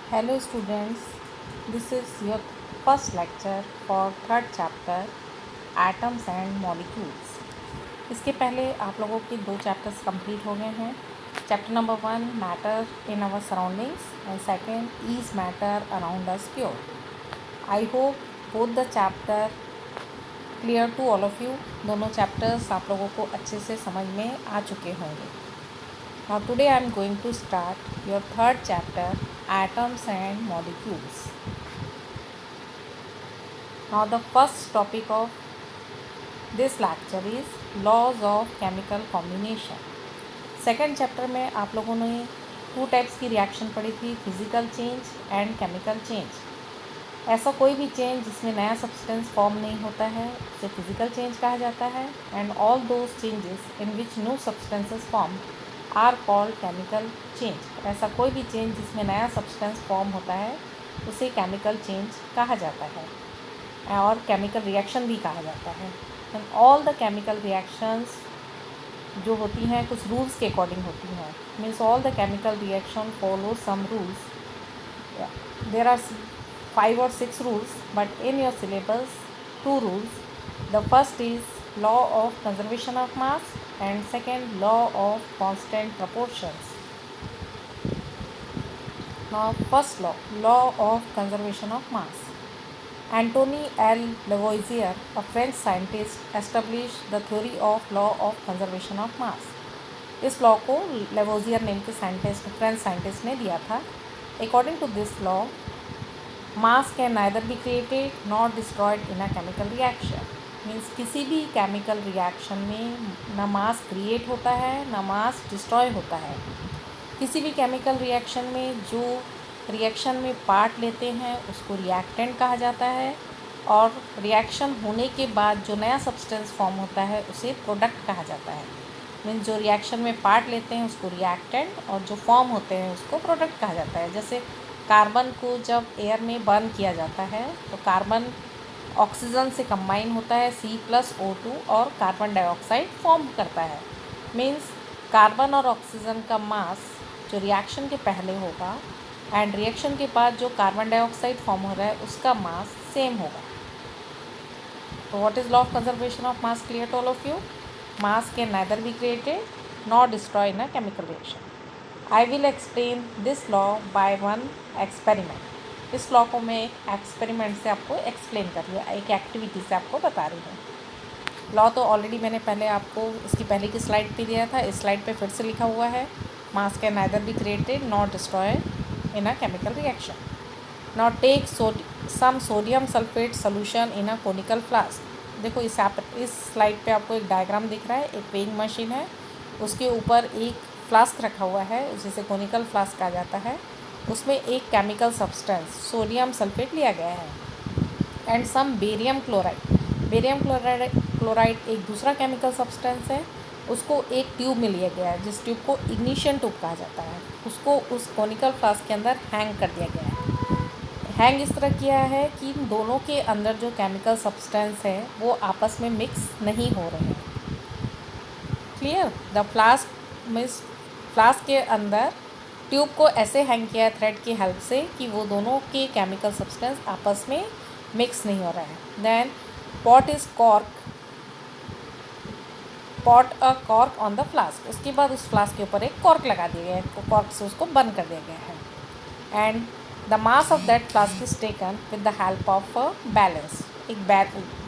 Hello students, this is your first lecture for third chapter Atoms and Molecules। इसके पहले आप लोगों के दो चैप्टर्स कंप्लीट हो गए हैं। Chapter number 1 matter in our surroundings and second is matter around us pure. I hope both the chapter clear to all of you. दोनों चैप्टर्स आप लोगों को अच्छे से समझ में आ चुके होंगे। Now today I am going to start your third chapter Atoms and Molecules. Now the first topic of this lecture is laws of chemical combination. Second chapter में आप लोगों ने टू टाइप्स की रिएक्शन पढ़ी थी, physical change and chemical change. ऐसा कोई भी चेंज जिसमें नया सब्सटेंस फॉर्म नहीं होता है उसे फिजिकल चेंज कहा जाता है and all those changes in which new substances form are called chemical change. ऐसा कोई भी चेंज जिसमें नया सब्सटेंस फॉर्म होता है उसे केमिकल चेंज कहा जाता है और केमिकल रिएक्शन भी कहा जाता है। And all the chemical reactions जो होती हैं कुछ रूल्स के अकॉर्डिंग होती हैं। Means all the chemical reaction follow some rules. There are 5 or 6 rules, but in your syllabus 2 rules. The first is law of conservation of mass and second law of constant proportions. Now first law of conservation of mass. Antoine L. Lavoisier, a French scientist, established the theory of law of conservation of mass. इस law को Lavoisier name के scientist French scientist ने दिया था। According to this law mass can neither be created not destroyed in a chemical reaction. Means किसी भी chemical reaction में ना मास क्रिएट होता है ना मास डिस्ट्रॉय होता है। किसी भी केमिकल रिएक्शन में जो रिएक्शन में पार्ट लेते हैं उसको रिएक्टेंट कहा जाता है और रिएक्शन होने के बाद जो नया सब्सटेंस फॉर्म होता है उसे प्रोडक्ट कहा जाता है। मीन्स जो रिएक्शन में पार्ट लेते हैं उसको रिएक्टेंट और जो फॉर्म होते हैं उसको प्रोडक्ट कहा जाता है। जैसे कार्बन को जब एयर में बर्न किया जाता है तो कार्बन ऑक्सीजन से कंबाइन होता है C+O2 और कार्बन डाइऑक्साइड फॉर्म करता है। मीन्स कार्बन और ऑक्सीजन का मास जो रिएक्शन के पहले होगा एंड रिएक्शन के बाद जो कार्बन डाइऑक्साइड फॉर्म हो रहा है उसका मास सेम होगा। तो what is law of conservation of mass clear to all of you? Mass can neither be created not destroy in a chemical reaction. I will explain this law by one experiment. इस law को मैं experiment से आपको explain कर रही हूँ, एक activity से आपको बता रही हूँ। लॉ तो ऑलरेडी मैंने पहले आपको इसकी पहले की स्लाइड पे दिया था। इस स्लाइड पे फिर से लिखा हुआ है mass can neither be created not destroyed in a chemical reaction. Now take some sodium sulphate solution in a conical flask. देखो इस स्लाइड पे आपको एक डायग्राम दिख रहा है। एक वेइंग मशीन है, उसके ऊपर एक फ्लास्क रखा हुआ है जिसे कोनिकल फ्लास्क कहा जाता है। उसमें एक केमिकल सब्सटेंस सोडियम सल्फेट लिया गया है and some barium chloride. Barium chloride एक दूसरा केमिकल सब्सटेंस है। उसको एक ट्यूब में लिया गया है जिस ट्यूब को इग्निशन ट्यूब कहा जाता है। उसको उस कोनिकल फ्लास्क के अंदर हैंग कर दिया गया है। हैंग इस तरह किया है कि इन दोनों के अंदर जो केमिकल सब्सटेंस है वो आपस में मिक्स नहीं हो रहे हैं। क्लियर? द फ्लास्क के अंदर ट्यूब को ऐसे हैंग किया है थ्रेड की हेल्प से कि वो दोनों के केमिकल सब्सटेंस आपस में मिक्स नहीं हो रहा है। Then put a cork on the flask. उसके बाद उस फ्लास्क के ऊपर एक कॉर्क लगा दिया गया है, कॉर्क से उसको बंद कर दिया गया है and the mass of that flask is taken with the help of balance. एक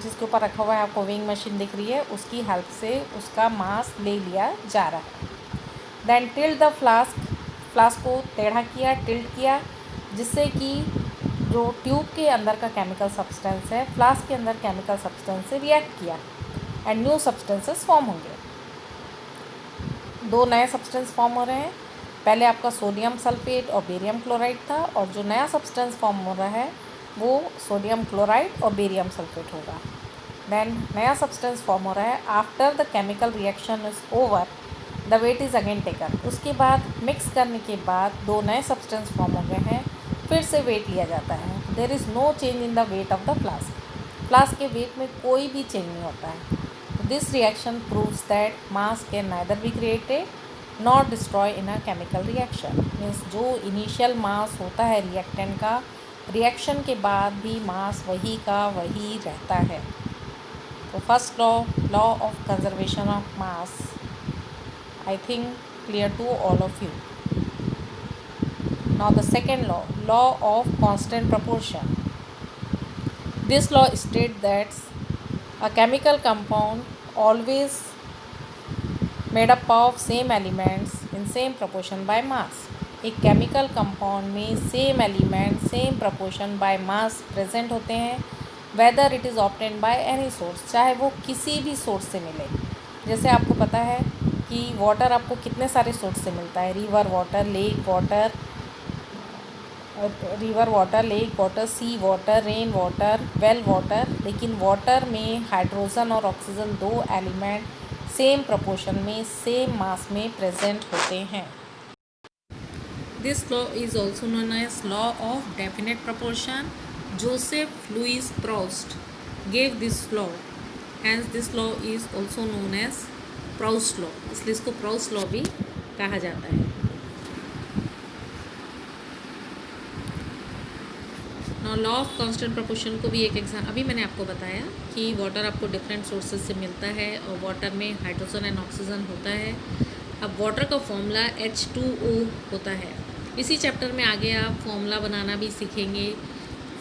जिसके ऊपर रखा हुआ है आपको वेइंग मशीन दिख रही है, उसकी हेल्प से उसका मास ले लिया जा रहा है। देन टिल्ट द फ्लास्क को टेढ़ा किया, टिल्ट किया, जिससे कि जो ट्यूब के अंदर का केमिकल सब्सटेंस है फ्लास्क के अंदर केमिकल सब्सटेंस से रिएक्ट किया एंड न्यू सब्सटेंसेस फॉर्म होंगे। दो नए सब्सटेंस फॉर्म हो रहे हैं। पहले आपका सोडियम सल्फेट और बेरियम क्लोराइड था और जो नया सब्सटेंस फॉर्म हो रहा है वो सोडियम क्लोराइड और बेरियम सल्फेट होगा। देन नया सब्सटेंस फॉर्म हो रहा है। After the chemical reaction is over the weight is again taken. उसके बाद मिक्स करने के बाद दो नए सब्सटेंस फॉर्म हो गए हैं, फिर से वेट लिया जाता है। There is no change in the weight of the flask के वेट में कोई भी चेंज नहीं होता है। This reaction proves that mass can neither be created not destroy in a chemical reaction. Means जो इनिशियल मास होता है रिएक्टेंट का, रिएक्शन के बाद भी मास वही का वही रहता है। तो first law, law of conservation of mass, I think clear to all of you. Now the second law, law of constant proportion. This law states that a chemical compound always made up of same elements in same proportion by mass. एक chemical compound में same element same proportion by mass present होते हैं, whether it is obtain by any source, चाहे वो किसी भी source से मिले। जैसे आपको पता है कि वाटर आपको कितने सारे सोर्स से मिलता है, river water, lake water, sea water, rain water, well water. लेकिन वाटर में हाइड्रोजन और ऑक्सीजन दो एलिमेंट सेम प्रोपोर्शन में सेम मास में प्रेजेंट होते हैं। This law is also known as law of definite proportion. Joseph Louis Proust gave this law, hence this law is also known as Proust law, इसलिए इसको प्रोस्ट law भी कहा जाता है। लॉ ऑफ कांस्टेंट प्रोपोर्शन को भी एक एग्जाम, अभी मैंने आपको बताया कि वाटर आपको डिफरेंट सोर्सेज से मिलता है और वाटर में हाइड्रोजन एंड ऑक्सीजन होता है। अब वाटर का फॉर्मूला H2O होता है। इसी चैप्टर में आगे आप फॉर्मूला बनाना भी सीखेंगे,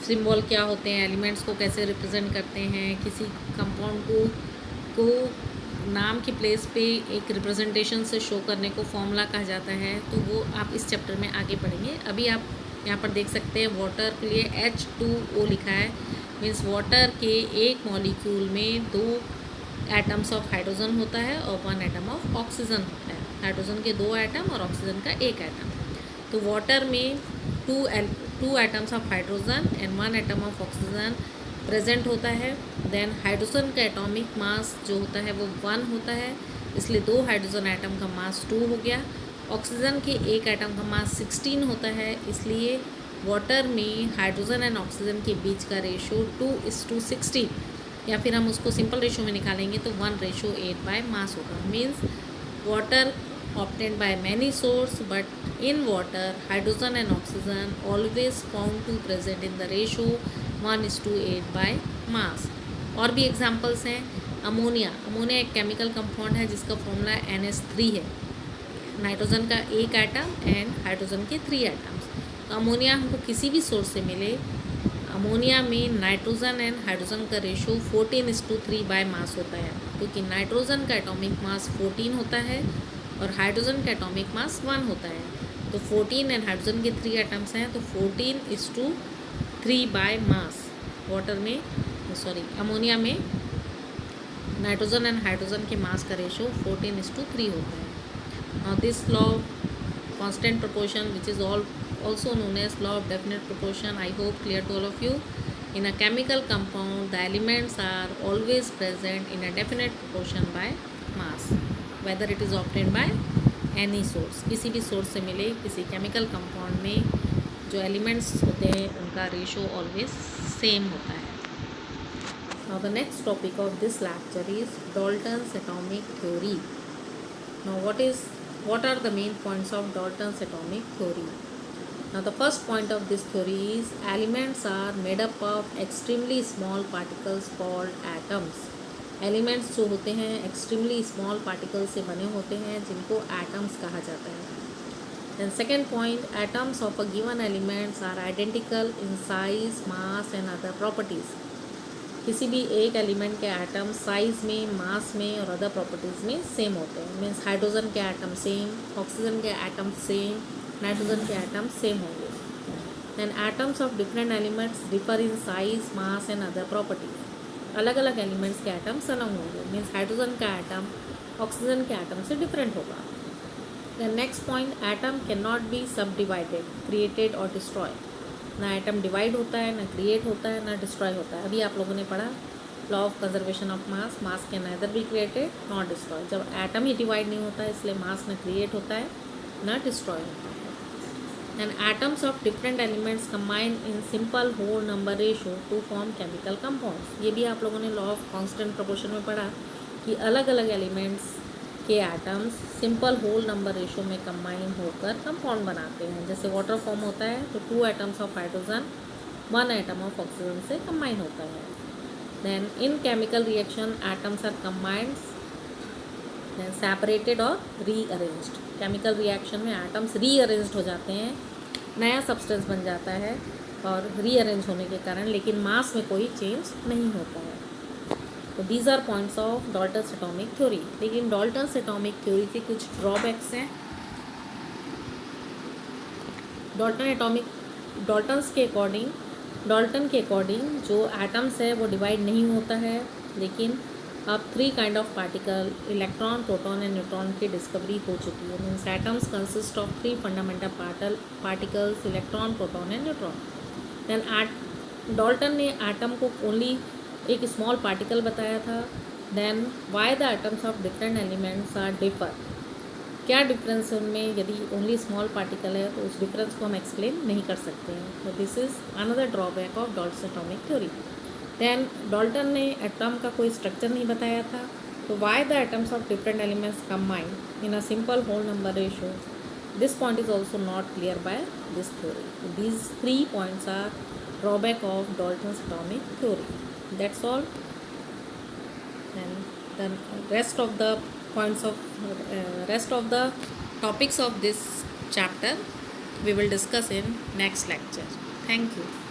सिंबल क्या होते हैं, एलिमेंट्स को कैसे रिप्रेजेंट करते हैं, किसी कंपाउंड को नाम की प्लेस पे एक रिप्रेजेंटेशन से शो करने को फॉर्मूला कहा जाता है। तो वो आप इस चैप्टर में आगे पढ़ेंगे। अभी आप यहाँ पर देख सकते हैं वाटर के लिए H2O लिखा है, मीन्स वाटर के एक मॉलिक्यूल में 2 एटम्स ऑफ हाइड्रोजन होता है और 1 एटम ऑफ ऑक्सीजन होता है। हाइड्रोजन के 2 एटम और ऑक्सीजन का 1 एटम। तो वाटर में 2 atoms of hydrogen and 1 atom of oxygen present होता है। देन हाइड्रोजन का एटॉमिक मास जो होता है वो 1 होता है, इसलिए 2 हाइड्रोजन एटम का मास 2 हो गया। ऑक्सीजन के 1 एटम का मास 16 होता है, इसलिए वाटर में हाइड्रोजन एंड ऑक्सीजन के बीच का रेशो 2:16, या फिर हम उसको सिंपल रेशो में निकालेंगे तो 1:8 बाय मास होगा। Means water obtained by many source, but in water hydrogen and oxygen always found to present in the ratio 1:8 by mass. और भी एग्जाम्पल्स हैं। अमोनिया एक केमिकल कंपाउंड है जिसका फॉर्मूला NH3 है। नाइट्रोजन का 1 एटम एंड हाइड्रोजन के 3 atoms. तो अमोनिया हमको किसी भी सोर्स से मिले, अमोनिया में नाइट्रोजन एंड हाइड्रोजन का रेशो 14:3 बाय मास होता है, क्योंकि नाइट्रोजन का एटॉमिक मास 14 होता है और हाइड्रोजन का एटॉमिक मास 1 होता है। तो 14 एंड हाइड्रोजन के 3 एटम्स हैं, तो 14:3 बाय मास। वाटर में अमोनिया में नाइट्रोजन एंड हाइड्रोजन के मास का रेशो 14:3 होता है। Now this law of constant proportion, which is also known as law of definite proportion, I hope clear to all of you. In a chemical compound, the elements are always present in a definite proportion by mass, whether it is obtained by any source. किसी भी source से मिले किसी chemical compound में जो elements होते हैं उनका रेशो always same होता है। Now the next topic of this lecture is Dalton's atomic theory. Now what are the main points of Dalton's atomic theory? Now the first point of this theory is elements are made up of extremely small particles called atoms. Elements जो होते हैं extremely small particles से बने होते हैं जिनको atoms कहा जाता है। Then second point, atoms of a given elements are identical in size, mass and other properties. किसी भी एक एलिमेंट के एटम साइज़ में, मास में और अदर प्रॉपर्टीज़ में सेम होते हैं। मीन्स हाइड्रोजन के एटम सेम, ऑक्सीजन के एटम सेम, नाइट्रोजन के एटम सेम होंगे। Then atoms of different elements differ in size, mass and other properties. अलग अलग एलिमेंट्स के एटम्स अलग होंगे। मीन्स हाइड्रोजन का एटम ऑक्सीजन के एटम से डिफरेंट होगा। Then next point, atom can not be subdivided, created और डिस्ट्रॉय। ना एटम डिवाइड होता है, ना क्रिएट होता है, ना डिस्ट्रॉय होता है। अभी आप लोगों ने पढ़ा law of conservation of mass, mass can neither be created not destroy. जब एटम ही डिवाइड नहीं होता है इसलिए मास ना क्रिएट होता है ना डिस्ट्रॉय होता है। And atoms of different elements combine in simple whole number ratio to form chemical compounds. ये भी आप लोगों ने लॉ ऑफ कांस्टेंट प्रोपोर्शन में पढ़ा कि अलग अलग एलिमेंट्स के atoms simple whole number ratio में कंबाइन होकर कंपाउंड बनाते हैं। जैसे वाटर फॉर्म होता है तो 2 atoms of hydrogen 1 atom of oxygen से कंबाइन होता है। Then in chemical reaction atoms are combined, then separated और रीअरेंज्ड। केमिकल रिएक्शन में एटम्स रीअरेंज्ड हो जाते हैं, नया सब्सटेंस बन जाता है और रीअरेंज होने के कारण, लेकिन मास में कोई चेंज नहीं होता है। तो these are points of Dalton's atomic theory. लेकिन डाल्टन्स एटॉमिक थ्योरी के कुछ ड्रॉबैक्स हैं। डाल्टन के अकॉर्डिंग जो एटम्स है वो डिवाइड नहीं होता है, लेकिन अब 3 kind of particle electron, proton and neutron की डिस्कवरी हो चुकी है। Means atoms consist of 3 fundamental particles, electron, proton and neutron. Then Dalton ने एटम को ओनली एक स्मॉल पार्टिकल बताया था। Then why the atoms of different elements are differ, क्या डिफरेंस है उनमें, यदि ओनली स्मॉल पार्टिकल है तो उस डिफरेंस को हम एक्सप्लेन नहीं कर सकते हैं। तो this is another drawback of Dalton's atomic theory. Then Dalton ने एटम का कोई स्ट्रक्चर नहीं बताया था। तो why the atoms of different elements combine in a simple whole number ratio, this point is also not clear by this theory. These 3 points are drawback of Dalton's atomic theory. That's all. And the rest of the rest of the topics of this chapter we will discuss in next lecture. Thank you.